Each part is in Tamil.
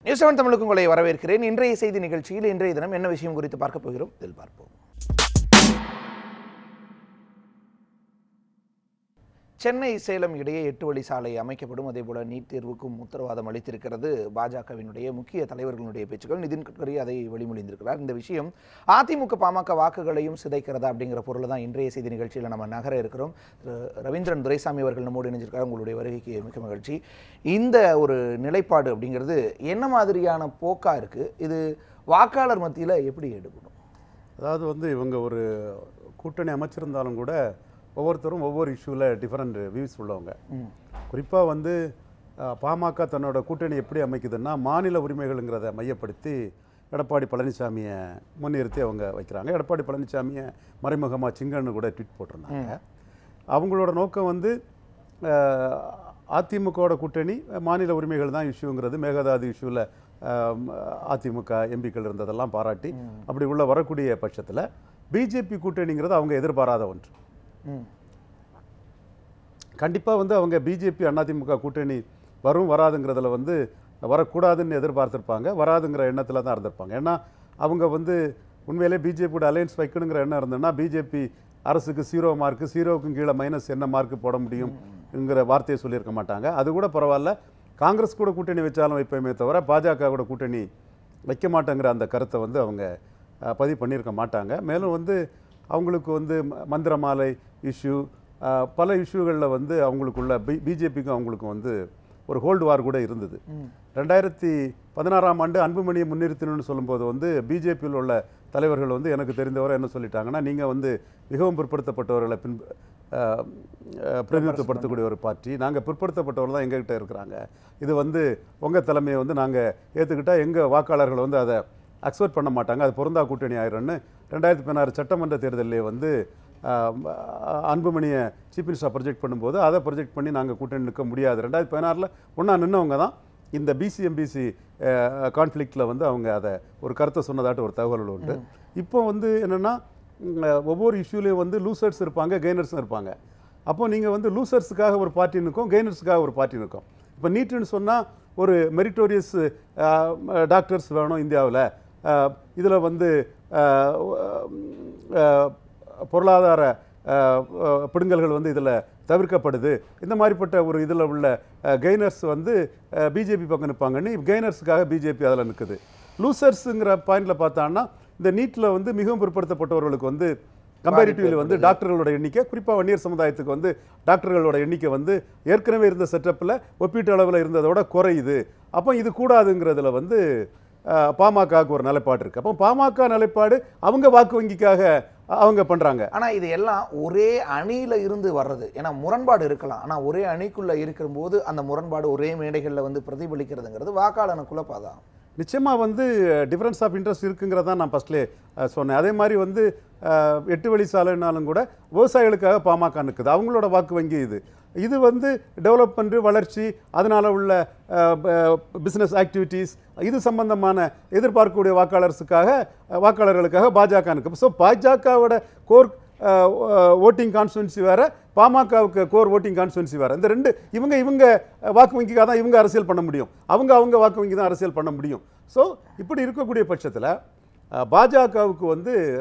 நியூஸ் 7 தமிழுக்கு உங்களை வரவேற்கிறேன். இன்றைய செய்தி நிகழ்ச்சியில் இன்றைய தினம் என்ன விஷயம் குறித்து பார்க்க போகிறோம் இதில் பார்ப்போம். சென்னை சேலம் இடையே 8 வழி சாலை அமைக்கப்படும். அதேபோல நீட் தேர்வுக்கும் உத்தரவாதம் அளித்திருக்கிறது பாஜகவினுடைய முக்கிய தலைவர்களுடைய பேச்சுக்கள். நிதின் கட்கரி அதை வெளிமொழிந்திருக்கிறார். இந்த விஷயம் அதிமுக பாமக வாக்குகளையும் சிதைக்கிறதா அப்படிங்கிற பொருள் தான் இன்றைய செய்தி நிகழ்ச்சியில் நம்ம நகர இருக்கிறோம். ரவீந்திரன் துரைசாமி அவர்கள் நம்மோடு இணைஞ்சிருக்காரு. உங்களுடைய வருகைக்கு மிக மகிழ்ச்சி. இந்த ஒரு நிலைப்பாடு அப்படிங்கிறது என்ன மாதிரியான போக்கா இருக்கு? இது வாக்காளர் மத்தியில் எப்படி எடுக்கணும்? அதாவது இவங்க ஒரு கூட்டணி அமைச்சிருந்தாலும் கூட ஒவ்வொருத்தரும் ஒவ்வொரு இஷ்யூவில் டிஃப்ரெண்ட் வியூஸ் உள்ளவங்க. குறிப்பாக பாமக தன்னோட கூட்டணி எப்படி அமைக்குதுன்னா மாநில உரிமைகள்ங்கிறத மையப்படுத்தி எடப்பாடி பழனிசாமியை முன்னிறுத்தி அவங்க வைக்கிறாங்க. எடப்பாடி பழனிசாமியை மறைமுகமாக சிங்கன்னு கூட ட்வீட் போட்டிருந்தாங்க. அவங்களோட நோக்கம் அதிமுகவோட கூட்டணி மாநில உரிமைகள் தான் இஷ்யூங்கிறது. மேகதாது இஷ்யூவில் அதிமுக எம்பிக்கள் இருந்ததெல்லாம் பாராட்டி அப்படி உள்ள வரக்கூடிய பட்சத்தில் பிஜேபி கூட்டணிங்கிறது அவங்க எதிர்பாராத ஒன்று. கண்டிப்பாக அவங்க பிஜேபி அதிமுக கூட்டணி வரும் வராதுங்கிறதுல வரக்கூடாதுன்னு எதிர்பார்த்துருப்பாங்க. வராதுங்கிற எண்ணத்தில் தான் இருந்திருப்பாங்க. ஏன்னா அவங்க உண்மையிலே பிஜேபியோட அலையன்ஸ் வைக்கணுங்கிற எண்ணம் இருந்ததுன்னா பிஜேபி அரசுக்கு 0 மார்க்கு, 0க்கும் கீழே மைனஸ் என்ன மார்க்கு போட முடியும்ங்கிற வார்த்தையை சொல்லியிருக்க மாட்டாங்க. அது கூட பரவாயில்ல, காங்கிரஸ் கூட கூட்டணி வச்சாலும் வைப்போமே தவிர பாஜக கூட கூட்டணி வைக்க மாட்டேங்கிற அந்த கருத்தை அவங்க பதிவு பண்ணியிருக்க மாட்டாங்க. மேலும் அவங்களுக்கு மந்திரமாலை இஷ்யூ, பல இஷ்யூகளில் அவங்களுக்குள்ள பிஜேபிக்கும் அவங்களுக்கும் ஒரு ஹோல்டு வார் கூட இருந்தது. 2016ஆம் ஆண்டு அன்புமணியை முன்னிறுத்தணும்னு சொல்லும்போது பிஜேபியில் உள்ள தலைவர்கள் எனக்கு தெரிந்தவரை என்ன சொல்லிட்டாங்கன்னா, நீங்கள் மிகவும் பிற்படுத்தப்பட்டவர்களை பிரதிநிதித்துவப்படுத்தக்கூடிய ஒரு பார்ட்டி, நாங்கள் பிற்படுத்தப்பட்டவர்கள் தான் எங்ககிட்ட இருக்கிறாங்க, இது உங்கள் தலைமையை நாங்கள் ஏற்றுக்கிட்டால் எங்கள் வாக்காளர்கள் அதை அக்செப்ட் பண்ண மாட்டாங்க, அது பொருந்தா கூட்டணி ஆயிடும்னு 2016 சட்டமன்ற தேர்தலில் அன்புமணியை சீஃப் மினிஸ்டராக ப்ரொஜெக்ட் பண்ணும்போது அதை ப்ரொஜெக்ட் பண்ணி நாங்கள் கூட்டணி நிற்க முடியாது. 2016 ஒன்றா நின்றவங்க தான் இந்த பிசிஎம்பிசி கான்ஃப்ளிக்டில் அவங்க அதை ஒரு கருத்தை சொன்னதாட்டு ஒரு தகவல் உண்டு. இப்போ என்னென்னா ஒவ்வொரு இஷ்யூலேயும் லூசர்ஸ் இருப்பாங்க, கெய்னர்ஸும் இருப்பாங்க. அப்போ நீங்கள் லூசர்ஸுக்காக ஒரு பார்ட்டி நிற்கும், கெய்னர்ஸுக்காக ஒரு பார்ட்டி நிற்கும். இப்போ நீட்டுன்னு சொன்னால் ஒரு மெரிட்டோரியஸ் டாக்டர்ஸ் வேணும் இந்தியாவில், இதில் பொருளாதார பிடுங்கல்கள் இதில் தவிர்க்கப்படுது, இந்த மாதிரிப்பட்ட ஒரு இதில் உள்ள கெய்னர்ஸ் பிஜேபி பக்கம் நிற்பாங்கன்னு கெய்னர்ஸுக்காக பிஜேபி அதில் நிற்குது. லூசர்ஸுங்கிற பாயிண்டில் பார்த்தான்னா இந்த நீட்டில் மிகவும் பிற்படுத்தப்பட்டவர்களுக்கு கம்பேரிட்டிவ்லி டாக்டர்களோட எண்ணிக்கை, குறிப்பாக வன்னியர் சமுதாயத்துக்கு டாக்டர்களோட எண்ணிக்கை ஏற்கனவே இருந்த செட்டப்பில் ஒப்பீட்டு அளவில் இருந்ததோட குறையுது. அப்போ இது கூடாதுங்கிறதுல பாமகவுக்கு ஒரு நிலைப்பாடு இருக்குது. அப்போ பாமக நிலைப்பாடு அவங்க வாக்கு வங்கிக்காக அவங்க பண்ணுறாங்க. ஆனால் இது எல்லாம் ஒரே அணியில் இருந்து வர்றது. ஏன்னா முரண்பாடு இருக்கலாம், ஆனால் ஒரே அணிக்குள்ளே இருக்கும்போது அந்த முரண்பாடு ஒரே மேடைகளில் பிரதிபலிக்கிறதுங்கிறது வாக்காளனுக்குள்ள பாதான். நிச்சயமாக டிஃப்ரென்ஸ் ஆஃப் இன்ட்ரெஸ்ட் இருக்குங்கிறதான் நான் ஃபஸ்ட்லேயே சொன்னேன். அதே மாதிரி 8 வழி சாலைனாலும் கூட விவசாயிகளுக்காக பாமக நிற்குது, அவங்களோட வாக்கு வங்கி இது டெவலப்மெண்ட், வளர்ச்சி, அதனால் உள்ள பிஸ்னஸ் ஆக்டிவிட்டீஸ், இது சம்பந்தமான எதிர்பார்க்கக்கூடிய வாக்காளர்களுக்காக பாஜக நிற்கும். ஸோ பாஜகவோட கோர் ஓட்டிங் கான்ஸ்டுவன்சி வேறு, பாமகவுக்கு கோர் ஓட்டிங் கான்ஸ்டுவன்சி வேறு. இந்த ரெண்டு இவங்க வாக்கு வங்கிக்காக தான் இவங்க அரசியல் பண்ண முடியும், அவங்க வாக்கு வங்கி தான் அரசியல் பண்ண முடியும். ஸோ இப்படி இருக்கக்கூடிய பட்சத்தில் பாஜகவுக்கு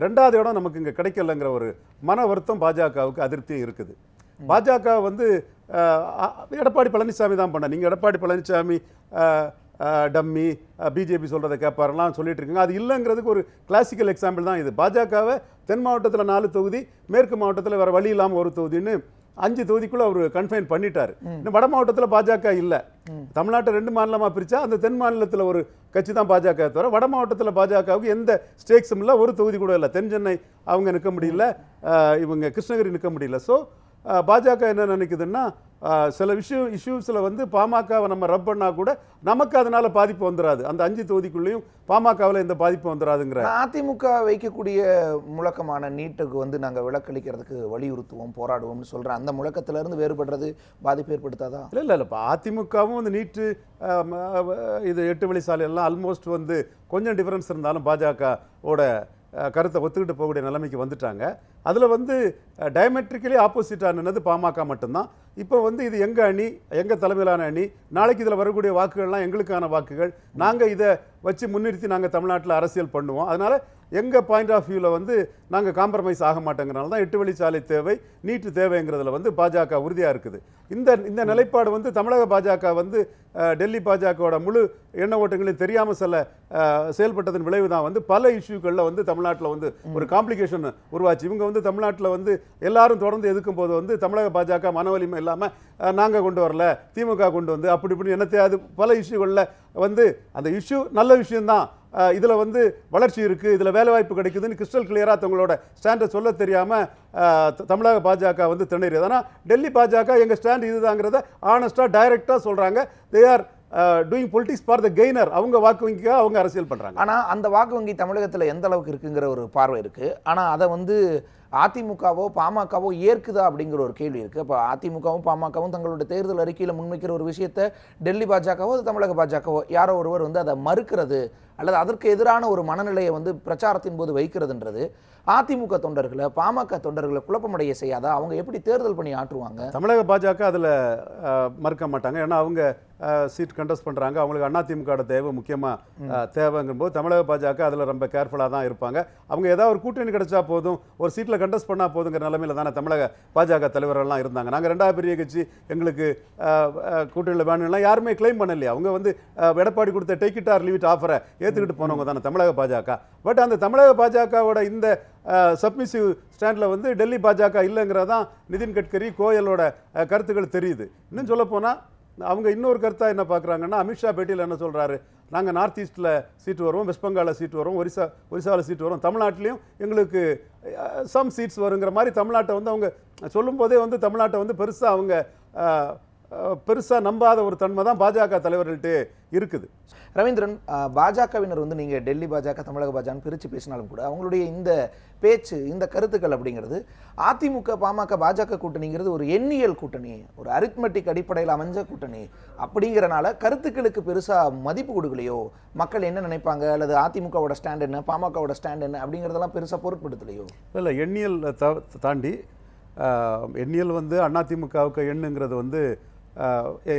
2வது இடம் நமக்கு இங்கே கிடைக்கலங்கிற ஒரு மன வருத்தம் பாஜகவுக்கு அதிருப்தியும் இருக்குது. பாஜக எடப்பாடி பழனிசாமி தான் பண்ண. நீங்கள் எடப்பாடி பழனிசாமி டம்மி, பிஜேபி சொல்கிறத கேட்பாரெல்லாம் சொல்லிட்டு இருக்காங்க. அது இல்லைங்கிறதுக்கு ஒரு கிளாசிக்கல் எக்ஸாம்பிள் தான் இது. பாஜகவை தென் மாவட்டத்தில் 4 தொகுதி, மேற்கு மாவட்டத்தில் வேறு வழி இல்லாமல் 1 தொகுதின்னு 5 தொகுதிக்குள்ளே அவர் கன்ஃபைன் பண்ணிட்டார். இன்னும் வட மாவட்டத்தில் பாஜக இல்லை. தமிழ்நாட்டை 2 மாநிலமாக பிரித்தா அந்த தென் மாநிலத்தில் ஒரு கட்சி தான் பாஜக தவிர வட மாவட்டத்தில் பாஜகவுக்கு எந்த ஸ்டேக்ஸும் இல்லை, 1 தொகுதி கூட இல்லை. தென் சென்னை அவங்க நிற்க முடியல, இவங்க கிருஷ்ணகிரி நிற்க முடியல. ஸோ பாஜக என்ன நினைக்குதுன்னா சில இஷ்யூஸில் பாமகவை நம்ம ரப் பண்ணால் கூட நமக்கு அதனால் பாதிப்பு வந்துடாது, அந்த 5 தொகுதிக்குள்ளேயும் பாமகவில் எந்த பாதிப்பு வந்துடாதுங்கிற. அதிமுக வைக்கக்கூடிய முழக்கமான நீட்டுக்கு நாங்கள் விலக்களிக்கிறதுக்கு வலியுறுத்துவோம், போராடுவோம்னு சொல்கிறேன். அந்த முழக்கத்திலேருந்து வேறுபடுறது பாதிப்பு ஏற்படுத்தாதா? இல்லை இப்போ அதிமுகவும் நீட்டு இது 8 வழி சாலை எல்லாம் ஆல்மோஸ்ட் கொஞ்சம் டிஃப்ரென்ஸ் இருந்தாலும் பாஜகவோட கருத்தை ஒத்துக்கிட்டு போகக்கூடிய நிலைமைக்கு வந்துட்டாங்க. அதில் வந்து டயமெட்ரிக்கலி ஆப்போசிட்டாக நின்னது பாமக மட்டும்தான். இப்போ வந்து இது எங்கள் அணி, எங்கள் தலைமையிலான அணி, நாளைக்கு இதில் வரக்கூடிய வாக்குகள்லாம் எங்களுக்கான வாக்குகள், நாங்கள் இதை வச்சு முன்னிறுத்தி நாங்கள் தமிழ்நாட்டில் அரசியல் பண்ணுவோம். அதனால் எங்கள் பாயிண்ட் ஆஃப் வியூவில் வந்து நாங்கள் காம்ப்ரமைஸ் ஆக மாட்டேங்கிறனால தான் 8 வழிச்சாலை தேவை, நீட்டு தேவைங்கிறதுல வந்து பாஜக உறுதியாக இருக்குது. இந்த நிலைப்பாடு வந்து தமிழக பாஜக வந்து டெல்லி பாஜகவோட முழு எண்ண ஓட்டங்களையும் தெரியாமல் செயல்பட்டதன் விளைவு தான் வந்து பல இஷ்யூக்களில் வந்து தமிழ்நாட்டில் வந்து ஒரு காம்ப்ளிகேஷன் உருவாச்சு. இவங்க வந்து தமிழ்நாட்டில் வந்து எல்லாரும் தொடர்ந்து எதுக்கும் போது வந்து தமிழக பாஜக மன வலிமை இல்லாமல் நாங்கள் கொண்டு வரல, திமுக கொண்டு வந்து அப்படி இப்படி என்னத்தையாவது பல இஷ்யூகளில் வந்து அந்த இஷ்யூ நல்ல விஷயம்தான், இதில் வந்து வளர்ச்சி இருக்குது, இதில் வேலைவாய்ப்பு கிடைக்குதுன்னு கிறிஸ்டல் கிளியராக தங்களோட ஸ்டாண்டை சொல்ல தெரியாமல் தமிழக பாஜக வந்து திணறியது. ஆனால் டெல்லி பாஜக எங்கள் ஸ்டாண்ட் இதுதாங்கிறத ஆனஸ்டாக டைரெக்டாக சொல்கிறாங்க. They are doing politics for the gainer. அவங்க வாக்கு வங்கிக்காக அவங்க அரசியல் பண்ணுறாங்க. ஆனால் அந்த வாக்கு வங்கி தமிழகத்தில் எந்த அளவுக்கு இருக்குங்கிற ஒரு பார்வை இருக்குது. ஆனால் அதை வந்து அதிமுகவோ பாமகவோ ஏற்குதா அப்படிங்கிற ஒரு கேள்வி இருக்குது. அப்போ அதிமுகவும் பாமகவும் தங்களுடைய தேர்தல் அறிக்கையில் முன்வைக்கிற ஒரு விஷயத்தை டெல்லி பாஜகவோ தமிழக பாஜகவோ யாரோ ஒருவர் வந்து அதை மறுக்கிறது அல்லது அதற்கு எதிரான ஒரு மனநிலையை வந்து பிரச்சாரத்தின் போது வைக்கிறதுன்றது அதிமுக தொண்டர்களை பாமக தொண்டர்களை குழப்பமடைய செய்யாதா? அவங்க எப்படி தேர்தல் பணி ஆற்றுவாங்க? தமிழக பாஜக அதில் மறுக்க மாட்டாங்க. ஏன்னா அவங்க சீட் கண்டெஸ்ட் பண்ணுறாங்க. அவங்களுக்கு அதிமுக தேவை முக்கியமாக தேவைங்கும் போது தமிழக பாஜக அதில் ரொம்ப கேர்ஃபுல்லாக தான் இருப்பாங்க. அவங்க ஏதாவது ஒரு கூட்டணி கிடைச்சா போதும், ஒரு சீட்டில் கண்டெஸ்ட் பண்ணால் போதுங்கிற நிலைமையில் தானே தமிழக பாஜக தலைவர்கள்லாம் இருந்தாங்க. நாங்கள் 2வது பெரிய கட்சி, எங்களுக்கு கூட்டணியில் வேணும்லாம் யாருமே கிளைம் பண்ணலையே. அவங்க வந்து எடப்பாடி கொடுத்த take it or leave it ஆஃபரை ஏற்றுக்கிட்டு போனவங்க தானே தமிழக பாஜக. பட் அந்த தமிழக பாஜகவோட இந்த சப்மிசிவ் ஸ்டாண்டில் வந்து டெல்லி பாஜக இல்லைங்கிறதான் நிதின் கட்கரி கோயலோட கருத்துக்கள் தெரியுது. இன்னும் சொல்லப்போனால் அவங்க இன்னொரு கருத்தாக என்ன பார்க்குறாங்கன்னா, அமித்ஷா பேட்டியில் என்ன சொல்கிறாரு, நாங்கள் நார்த் ஈஸ்ட்டில் சீட்டு வருவோம், வெஸ்ட் பெங்காலில் சீட்டு வரும், ஒரிசாவில் சீட்டு வரும், தமிழ்நாட்டிலையும் எங்களுக்கு சம் சீட்ஸ் வருங்கிற மாதிரி தமிழ்நாட்டை வந்து அவங்க சொல்லும்போதே வந்து தமிழ்நாட்டை வந்து பெருசாக நம்பாத ஒரு தன்மை தான் பாஜக தலைவர்கள்ட்ட இருக்குது. ரவீந்திரன், பாஜகவினர் வந்து நீங்கள் டெல்லி பாஜக தமிழக பாஜக பிரித்து பேசினாலும் கூட அவங்களுடைய இந்த பேச்சு, இந்த கருத்துக்கள் அப்படிங்கிறது அதிமுக பாமக பாஜக கூட்டணிங்கிறது ஒரு எண்ணியல் கூட்டணி, ஒரு அரித்மெட்டிக் அடிப்படையில் அமைஞ்ச கூட்டணி அப்படிங்கிறனால கருத்துக்களுக்கு பெருசாக மதிப்பு கொடுக்கலையோ, மக்கள் என்ன நினைப்பாங்க அல்லது அதிமுகவோட ஸ்டாண்ட் என்ன பாமகவோட ஸ்டாண்ட் என்ன அப்படிங்கிறதெல்லாம் பெருசாக பொருட்படுத்தலையோ? இல்லை, எண்ணியல் தாண்டி எண்ணியல் வந்து அதிமுகவுக்கு எண்ணுங்கிறது வந்து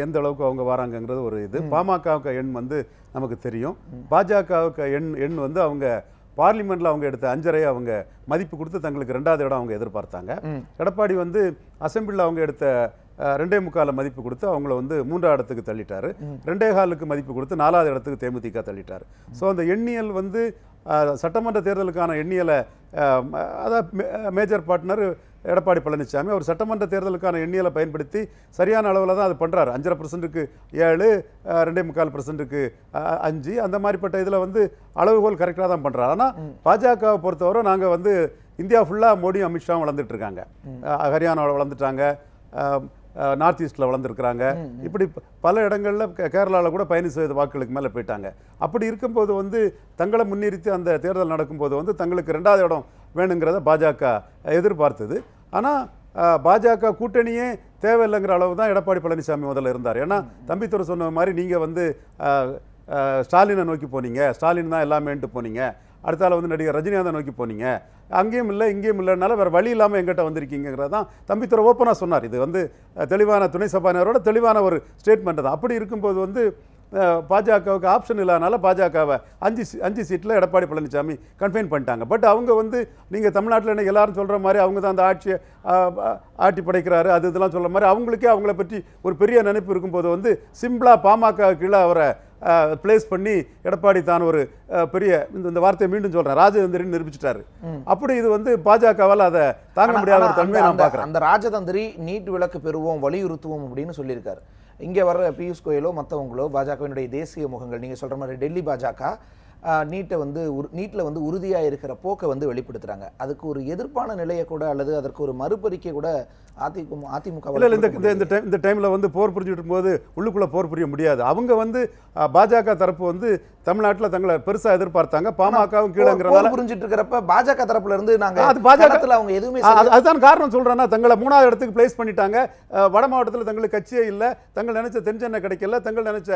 எந்த அளவுக்கு அவங்க வராங்கங்கிறது ஒரு இது. பாமகவுக்கு எண் வந்து நமக்கு தெரியும். பாஜகவுக்கு எண் வந்து அவங்க பார்லிமெண்ட்ல அவங்க எடுத்த 5.5 அவங்க மதிப்பு கொடுத்து தங்களுக்கு 2வது இடம் அவங்க எதிர்பார்த்தாங்க. எடப்பாடி வந்து அசெம்பிளியில் அவங்க எடுத்த 2.25 மதிப்பு கொடுத்து அவங்கள வந்து 3வது இடத்துக்கு தள்ளிட்டாரு. 2.25 மதிப்பு கொடுத்து 4வது இடத்துக்கு தேமுதிக தள்ளிட்டாரு. ஸோ அந்த எண்ணியல் வந்து சட்டமன்ற தேர்தலுக்கான எண்ணியலை அதாவது மேஜர் பார்ட்னர் எடப்பாடி பழனிசாமி அவர் சட்டமன்ற தேர்தலுக்கான எண்ணியலை பயன்படுத்தி சரியான அளவில் தான் அது பண்ணுறாரு. 5.5%க்கு 7, 2.25%க்கு 5, அந்த மாதிரிப்பட்ட இதில் வந்து அளவுகோல் கரெக்டாக தான் பண்ணுறாரு. ஆனால் பாஜகவை பொறுத்தவரை நாங்கள் வந்து இந்தியா ஃபுல்லாக மோடியும் அமித்ஷாவும் வளர்ந்துட்டு இருக்காங்க. ஹரியானாவில் வளர்ந்துட்டாங்க, நார்த் ஈஸ்டில் வளர்ந்துருக்குறாங்க, இப்படி பல இடங்களில் கேரளாவில் கூட 15% வாக்குகளுக்கு மேலே போயிட்டாங்க. அப்படி இருக்கும்போது வந்து தங்களை முன்னிறுத்தி அந்த தேர்தல் நடக்கும்போது வந்து தங்களுக்கு 2வது இடம் வேணுங்கிறத பாஜக எதிர்பார்த்தது. ஆனால் பாஜக கூட்டணியே தேவையில்லைங்கிற அளவு தான் எடப்பாடி பழனிசாமி முதல்ல இருந்தார். ஏன்னா தம்பித்துறை சொன்ன மாதிரி நீங்கள் வந்து ஸ்டாலினை நோக்கி போனீங்க, ஸ்டாலின் தான் எல்லாமேன்ட்டு போனீங்க, அடுத்தால வந்து நடிகர் ரஜினிகாந்தை நோக்கி போனீங்க, அங்கேயும் இல்லை இங்கேயும் இல்லைனால வேறு வழி இல்லாமல் எங்கிட்ட வந்திருக்கீங்கிறது தான் தம்பித்துறை ஓப்பனாக சொன்னார். இது வந்து தெளிவான துணை சபாநாயகரோட தெளிவான ஒரு ஸ்டேட்மெண்ட் தான். அப்படி இருக்கும்போது வந்து பாஜகவுக்கு ஆப்ஷன் இல்லாதனால பாஜகவை 5 சீட்டில் எடப்பாடி பழனிசாமி கன்ஃபைன் பண்ணிட்டாங்க. பட் அவங்க வந்து நீங்கள் தமிழ்நாட்டில் என்ன எல்லாரும் சொல்கிற மாதிரி அவங்க தான் அந்த ஆட்சியை ஆட்டி படைக்கிறாரு அது இதெல்லாம் சொல்கிற மாதிரி அவங்களுக்கே அவங்கள பற்றி ஒரு பெரிய நினைப்பு இருக்கும்போது வந்து சிம்பிளாக பாமக கீழே அவரை பிளேஸ் பண்ணி எடப்பாடி தான் ஒரு பெரிய இந்த வார்த்தையை மீண்டும் சொல்கிறேன் ராஜதந்திரின்னு நிரூபிச்சிட்டாரு. அப்படி இது வந்து பாஜகவால் அதை தாங்க முடியாத ஒரு தன்மையை நான் பார்க்குறேன். அந்த ராஜதந்திரி நீட் விலக்கு பெறுவோம் வலியுறுத்துவோம் அப்படின்னு சொல்லியிருக்காரு. இங்கே வர்ற பியூஷ் கோயலோ மற்றவங்களோ பாஜகவினுடைய தேசிய முகங்கள் நீங்கள் சொல்கிற மாதிரி டெல்லி பாஜக நீட்டில் வந்து உறுதியாக இருக்கிற போக்கை வந்து வெளிப்படுத்துகிறாங்க. அதுக்கு ஒரு எதிர்ப்பான நிலையை கூட அல்லது அதற்கு ஒரு மறுபறிக்கை கூட அதிமுக இந்த டைமில் வந்து போர் புரிஞ்சுட்டு இருக்கும்போது உள்ளுக்குள்ளே போர் புரிய முடியாது. அவங்க வந்து பாஜக தரப்பு வந்து தமிழ்நாட்டில் தங்களை பெருசா எதிர்பார்த்தாங்க. பாமகவும் கீழங்கிறனால புரிஞ்சிட்டு இருக்கிறப்ப பாஜக தரப்புல இருந்து நாங்க அது பாஜக அவங்க எதுவுமே அதுதான் காரணம் சொல்றேன்னா, தங்களை 3வது இடத்துக்கு பிளேஸ் பண்ணிட்டாங்க. வட மாவட்டத்தில் தங்களுக்கு கட்சியே இல்லை, தங்கள் நினைச்ச தென்சென்னை கிடைக்கல, தங்கள் நினைச்ச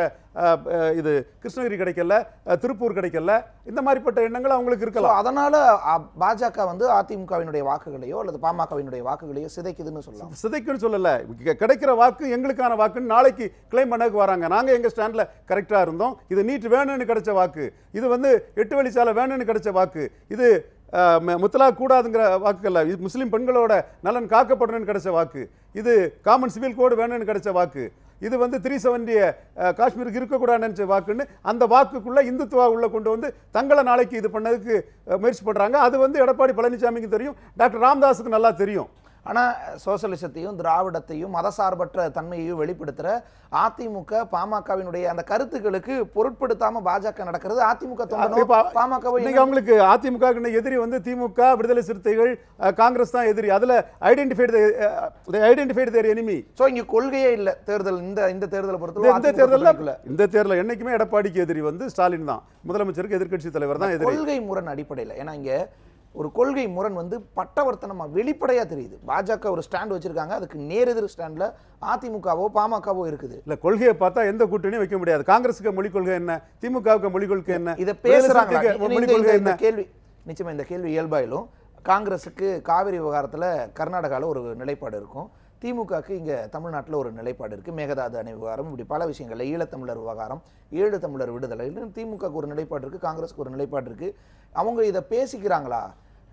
இது கிருஷ்ணகிரி கிடைக்கல, திருப்பூர் கிடைக்கல, இந்த மாதிரிப்பட்ட எண்ணங்கள் அவங்களுக்கு இருக்கலாம். அதனால பாஜக வந்து அதிமுகவினுடைய வாக்குகளையோ அல்லது பாமகவினுடைய வாக்குகளையோ சிதைக்குதுன்னு சொல்லலாம். சிதைக்குன்னு சொல்லல, கிடைக்கிற வாக்கு எங்களுக்கான வாக்குன்னு நாளைக்கு கிளைம் பண்ணக்கு வராங்க. நாங்க எங்க ஸ்டாண்ட்ல கரெக்டா இருந்தோம், இது நீட் வேணும்னு கிடைச்ச வாக்கு, இது வந்து 8 வழிச்சாலை வேணும்னு கிடைச்ச வாக்கு, இது முத்தலாக் கூடாதுங்கிற வாக்குகள், இது முஸ்லீம் பெண்களோட நலன் காக்கப்படணும்னு கிடைச்ச வாக்கு, இது காமன் சிவில் கோடு வேணும்னு கிடைச்ச வாக்கு, இது வந்து 370 காஷ்மீருக்கு இருக்கக்கூடாதுன்னு நினைச்ச வாக்குன்னு அந்த வாக்குக்குள்ள இந்துத்துவா உள்ள கொண்டு வந்து தங்களை நாளைக்கு இது பண்ணதுக்கு முயற்சி பண்றாங்க. அது வந்து எடப்பாடி பழனிசாமிக்கு தெரியும், டாக்டர் ராமதாஸுக்கு நல்லா தெரியும். ஆனா சோசலிசத்தையும் திராவிடத்தையும் மதசார்பற்ற தன்மையையும் வெளிப்படுத்துற அதிமுக பாமகவினுடைய அந்த கருத்துக்களுக்கு பொருட்படுத்தாம பாஜக நடக்கிறது. அதிமுக பாமக அவங்களுக்கு அதிமுக எதிரி வந்து திமுக, விடுதலை சிறுத்தைகள், காங்கிரஸ் தான் எதிரி. அதுல ஐடென்டிஃபைட் தேர் எனிமி. சோ இங்க கொள்கையே இல்ல. தேர்தல் இந்த தேர்தலை பொறுத்தவரை இந்த தேர்தல் என்னைக்குமே எடப்பாடிக்கு எதிரி வந்து ஸ்டாலின் தான், முதலமைச்சருக்கு எதிர்க்கட்சி தலைவர் தான் எதிரி. கொள்கை முரண் அடிப்படையில். ஏன்னா இங்க ஒரு கொள்கை முரண் வந்து பட்டவர்த்தனமா வெளிப்படையா தெரியுது. பாஜக ஒரு ஸ்டாண்ட் வச்சிருக்காங்க, அதுக்கு நேரெதிர் ஸ்டாண்ட்ல அதிமுகவோ பாமகவோ இருக்குது. இல்ல, கொள்கையை பார்த்தா எந்த கூட்டணியும் வைக்க முடியாது. காங்கிரஸுக்கு மொழி கொள்கை என்ன, திமுகவுக்கு மொழி கொள்கை என்ன, இதை பேசுறாங்க. இந்த கேள்வி நிச்சயமா இந்த கேள்வி இயல்பாயிலும். காங்கிரஸுக்கு காவிரி விவகாரத்துல கர்நாடகாவில் ஒரு நிலைப்பாடு இருக்கும், திமுகவுக்கு இங்க தமிழ்நாட்டில் ஒரு நிலைப்பாடு இருக்கு. மேகதாது அணை விவகாரம், இப்படி பல விஷயங்கள்ல ஈழத்தமிழர் விவகாரம், ஈழத்தமிழர் விடுதலை, திமுகவுக்கு ஒரு நிலைப்பாடு இருக்கு, காங்கிரஸுக்கு ஒரு நிலைப்பாடு இருக்கு. அவங்க இதை பேசிக்கிறாங்களா?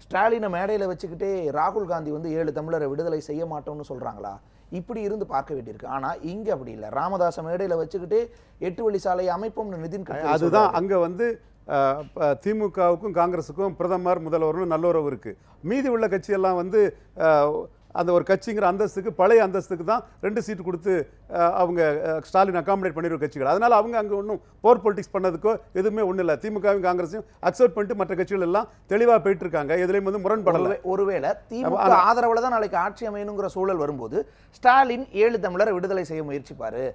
ஸ்டாலினை மேடையில் வச்சுக்கிட்டே ராகுல் காந்தி வந்து 7 தமிழரை விடுதலை செய்ய மாட்டோம்னு சொல்றாங்களா? இப்படி இருந்து பார்க்க வேண்டியிருக்கு. ஆனா இங்க அப்படி இல்லை. ராமதாச மேடையில் வச்சுக்கிட்டே 8 வழி சாலை அமைப்போம்னு நிதின் கட்கரி, அதுதான் அங்க வந்து திமுகவுக்கும் காங்கிரஸுக்கும் பிரதமர் முதல்வரும் நல்லுறவு இருக்கு. மீதி உள்ள கட்சியெல்லாம் வந்து அந்த ஒரு கட்சிங்கிற அந்தஸ்துக்கு, பழைய அந்தஸ்துக்கு தான் 2 சீட்டு கொடுத்து அவங்க ஸ்டாலின் அகாமடேட் பண்ணிடுற கட்சிகள். அதனால அவங்க அங்கே ஒன்றும் போர் பொலிட்டிக்ஸ் பண்ணதுக்கோ எதுவுமே ஒன்றும் இல்லை. திமுகவும் காங்கிரஸையும் அக்செப்ட் பண்ணிட்டு மற்ற கட்சிகள் எல்லாம் தெளிவாக போயிட்டு இருக்காங்க. எதுலையும் வந்து முரண்படலை. ஒருவேளை திமுக ஆதரவுல தான் நாளைக்கு ஆட்சி அமையணுங்கிற சூழல் வரும்போது ஸ்டாலின் 7 தமிழரை விடுதலை செய்ய முயற்சிப்பாரு,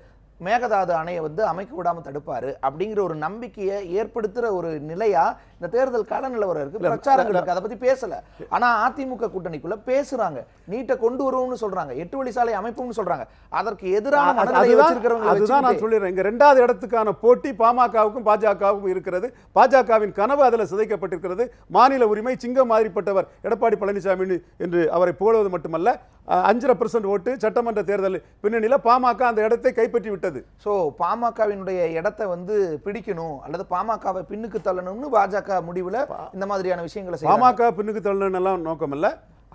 மேகதாது அணையை வந்து அமைக்க விடாம தடுப்பாரு அப்படிங்கிற ஒரு நம்பிக்கையை ஏற்படுத்துற ஒரு நிலையா இந்த தேர்தல் கால நிலவரம் இருக்கு. பிரச்சாரங்கள் இருக்கு, அதை பத்தி பேசல. ஆனா அதிமுக கூட்டணிக்குள்ள பேசுறாங்க, நீட்டை கொண்டு வருவோம்னு சொல்றாங்க, 8 வழி சாலை அமைப்பும்னு சொல்றாங்க. அதற்கு எதிரான மனநிலை வச்சிருக்கிறவங்க அதுதான் நான் சொல்லிடுறேன். இங்க 2வது இடத்துக்கான போட்டி பாமகவுக்கும் பாஜகவுக்கும் இருக்கிறது. பாஜகவின் கனவு அதில் சிதைக்கப்பட்டிருக்கிறது. மாநில உரிமை, சிங்கம் மாதிரிப்பட்டவர் எடப்பாடி பழனிசாமி என்று அவரை புகழ்வது மட்டுமல்ல, 5.5% ஓட்டு சட்டமன்ற தேர்தல் பின்னணியில பாமக அந்த இடத்தை கைப்பற்றி விட்டது. சோ பாமகவினுடைய இடத்தை வந்து பிடிக்கணும் அல்லது பாமகவை பின்னுக்கு தள்ளணும்னு பாஜக முடிவுல இந்த மாதிரியான விஷயங்களை பாமக பின்னுக்கு தள்ளணும் எல்லாம் நோக்கம் இல்ல.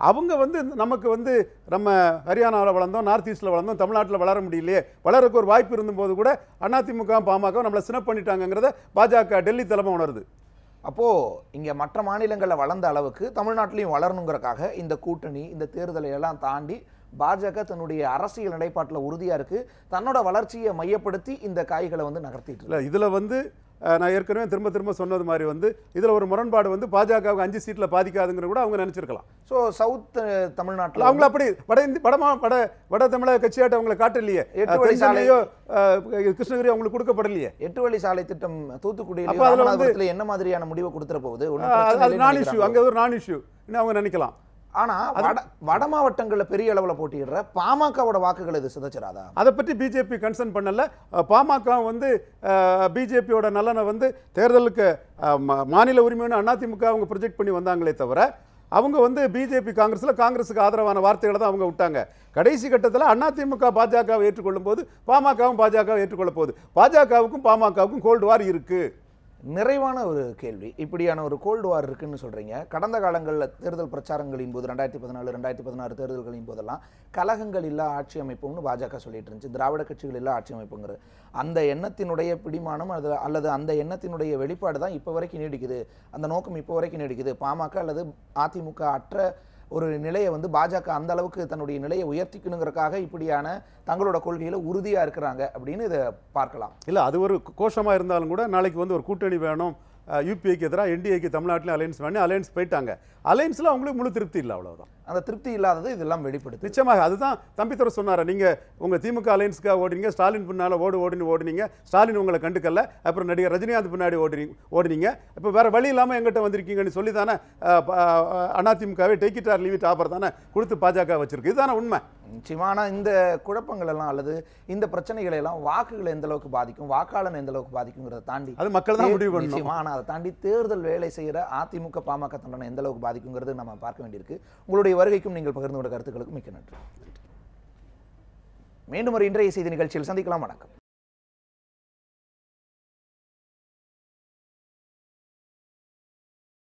அவங்க வந்து நமக்கு வந்து நம்ம ஹரியானாவில் வளர்ந்தோம், நார்த் ஈஸ்ட்ல வளர்ந்தோம், தமிழ்நாட்டில் வளர முடியலையே, வளரக்கு ஒரு வாய்ப்பு இருந்தபோது கூட அதிமுக பாமக நம்மளை சினப் பண்ணிட்டாங்கிறத பாஜக டெல்லி தலைமை உணருது. அப்போ இங்க மற்ற மாநிலங்களில் வளர்ந்த அளவுக்கு தமிழ்நாட்டிலையும் வளரணுங்கிறக்காக இந்த கூட்டணி, இந்த தேர்தலை எல்லாம் தாண்டி பாஜக தன்னுடைய அரசியல் நிலைப்பாட்டில் உறுதியா இருக்கு. தன்னோட வளர்ச்சியை மையப்படுத்தி இந்த காய்களை வந்து நகர்த்திட்டு இல்லை. இதுல வந்து நான் ஏற்கனவே திரும்ப சொன்னது மாதிரி வந்து இதுல ஒரு முரண்பாடு வந்து பாஜகவுக்கு 5 சீட்ல பாதிக்காதுங்கிற கூட அவங்க நினைச்சிருக்கலாம். ஸோ சவுத் தமிழ்நாட்டில் அவங்க அப்படி வட தமிழக கட்சியாட்ட அவங்களை காட்டலையே, 8 வழி சாலையோ கிருஷ்ணகிரி அவங்களுக்கு கொடுக்கப்படலையே. 8 வழி சாலை திட்டம் தூத்துக்குடியில் என்ன மாதிரியான முடிவை கொடுத்துற போகுது? நான் இஷ்யூ, அங்க ஒரு நான் இஷ்யூ அவங்க நினைக்கலாம். ஆனா வட மாவட்டங்கள்ல பெரிய அளவுல போட்டியிடுற பாமகவோட வாக்குகள் இது சிதைச்சிராதா? அதை பற்றி பிஜேபி கன்சர்ன் பண்ணல. பாமக வந்து பிஜேபியோட நலனை வந்து தேர்தலுக்கு மாநில உரிமைன்னு அதிமுக அவங்க ப்ரொஜெக்ட் பண்ணி வந்தாங்களே தவிர அவங்க வந்து பிஜேபி காங்கிரஸுக்கு ஆதரவான வார்த்தைகளை தான் அவங்க விட்டாங்க. கடைசி கட்டத்தில் அதிமுக பாஜகவை ஏற்றுக்கொள்ளும் போது பாமகவும் பாஜகவை ஏற்றுக்கொள்ள போகுது. பாஜகவுக்கும் பாமகவுக்கும் கோல்டு வார் இருக்கு. நிறைவான ஒரு கேள்வி. இப்படியான ஒரு கோல்டு வார் இருக்குன்னு சொல்றீங்க. கடந்த காலங்களில் தேர்தல் பிரச்சாரங்களின் போது 2014 2016 தேர்தல்களின் போதெல்லாம் கலகங்கள் இல்லா ஆட்சி அமைப்புன்னு பாஜக சொல்லிட்டு இருந்துச்சு, திராவிட கட்சிகள் இல்லா ஆட்சி அமைப்புங்கிறது. அந்த எண்ணத்தினுடைய பிடிமானம் அல்லது அந்த எண்ணத்தினுடைய வெளிப்பாடு தான் இப்போ வரைக்கும் நீடிக்குது, அந்த நோக்கம் இப்போ வரைக்கும் நீடிக்குது. பாமக அல்லது அதிமுக அற்ற ஒரு நிலையை வந்து பாஜக அந்த அளவுக்கு தன்னுடைய நிலையை உயர்த்திக்கணுங்கிறதுக்காக இப்படியான தங்களோட கொள்கையில உறுதியா இருக்கிறாங்க அப்படின்னு இதை பார்க்கலாம். இல்லை, அது ஒரு கோஷமா இருந்தாலும் கூட நாளைக்கு வந்து ஒரு கூட்டணி வேணும், யூபிஏக்கு எதிராக என்டிஏக்கு தமிழ்நாட்டில் அலையன்ஸ் வேணும், அலையன்ஸ் போயிட்டாங்க. அலையன்ஸ்ல அவங்களுக்கு முழு திருப்தி இல்லை, அவ்வளவுதான். அந்த திருப்தி இல்லாதது இதெல்லாம் வெளிப்படுது. நிச்சயமாக அதுதான் தம்பித்துறை சொன்னார். நீங்கள் உங்கள் திமுக அலையன்ஸ்க்காக ஓடினீங்க, ஸ்டாலின் பின்னால் ஓடினீங்க, ஸ்டாலின் உங்களை கண்டுக்கல, அப்புறம் நடிகர் ரஜினிகாந்த் பின்னாடி ஓடினீங்க, இப்போ வேறு வழி இல்லாமல் எங்கிட்ட வந்திருக்கீங்கன்னு சொல்லி தானே அதிமுகவே take it or leave it offer தானே கொடுத்து பாஜக வச்சிருக்கு. இதுதானே உண்மை. நிச்சயமான இந்த குழப்பங்கள் எல்லாம் அல்லது இந்த பிரச்சனைகளை எல்லாம் வாக்குகளை எந்த அளவுக்கு பாதிக்கும், வாக்காளன் எந்த அளவுக்கு பாதிக்குங்கிறத தாண்டி அது மக்கள் தான் முடிவு பண்ணணும். நிச்சயமான அதை தாண்டி தேர்தல் வேலை செய்கிற அதிமுக பாமக தொண்டனை எந்த அளவுக்கு பாதிக்குங்கிறது நம்ம பார்க்க வேண்டியிருக்கு. உங்களுடைய வருகைக்கும் நீங்கள் பகிர்ந்து கொண்ட கருத்துக்களுக்கும் மிக்க நன்றி. மீண்டும் ஒரு இன்றைய செய்தி நிகழ்ச்சியில் சந்திக்கலாம். வணக்கம்.